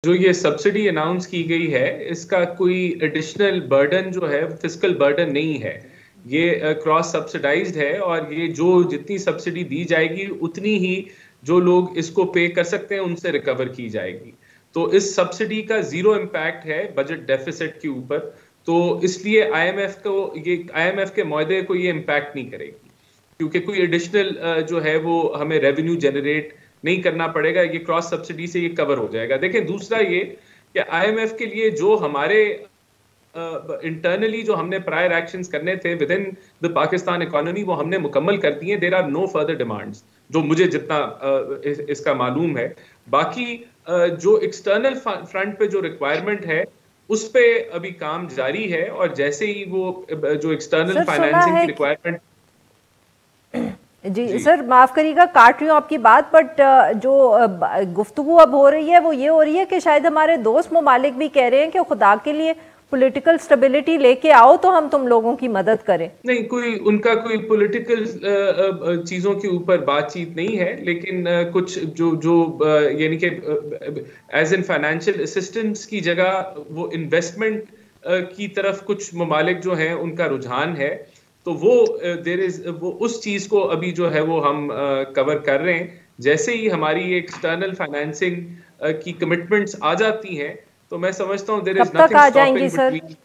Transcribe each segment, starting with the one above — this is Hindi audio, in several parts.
जो ये सब्सिडी अनाउंस की गई है, इसका कोई एडिशनल बर्डन जो है, फिस्कल बर्डन नहीं है। ये क्रॉस सब्सिडाइज्ड है, और ये जो जितनी सब्सिडी दी जाएगी उतनी ही जो लोग इसको पे कर सकते हैं उनसे रिकवर की जाएगी। तो इस सब्सिडी का जीरो इम्पैक्ट है बजट डेफिसिट के ऊपर। तो इसलिए आईएमएफ के मुआहदे को ये इम्पैक्ट नहीं करेगी, क्योंकि कोई एडिशनल जो है वो हमें रेवेन्यू जनरेट नहीं करना पड़ेगा। ये क्रॉस सब्सिडी से ये कवर हो जाएगा। देखें, दूसरा ये कि आईएमएफ के लिए जो हमारे इंटरनली जो हमने प्रायर एक्शंस करने थे within the Pakistan economy, वो हमने मुकम्मल कर दिए। There are no further demands, जो मुझे जितना इसका मालूम है। बाकी जो एक्सटर्नल फ्रंट पे जो रिक्वायरमेंट है उस पे अभी काम जारी है, और जैसे ही वो जो एक्सटर्नल फाइनेंसिंग की रिक्वायरमेंट। जी सर, माफ करिएगा काट रही हूँ आपकी बात, बट जो गुफ्तगू अब हो रही है वो ये हो रही है कि शायद हमारे दोस्त ममालिक भी कह रहे हैं कि खुदा के लिए पॉलिटिकल स्टेबिलिटी लेके आओ तो हम तुम लोगों की मदद करें। नहीं, उनका कोई पॉलिटिकल चीजों के ऊपर बातचीत नहीं है, लेकिन कुछ जो जो यानी कि एज एन फाइनेंशियल असिस्टेंस की जगह वो इन्वेस्टमेंट की तरफ कुछ ममालिक जो हैं उनका रुझान है। तो वो वो उस चीज को अभी जो है वो हम कवर कर रहे हैं। जैसे ही हमारी एक्सटर्नल फाइनेंसिंग की कमिटमेंट्स आ जाती हैं, तो मैं समझता हूँ there is nothing stopping between.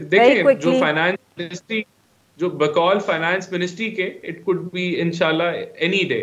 देखिए, जो फाइनेंस मिनिस्ट्री, जो बकौल फाइनेंस मिनिस्ट्री के, इट कुड बी इंशाल्लाह एनी डे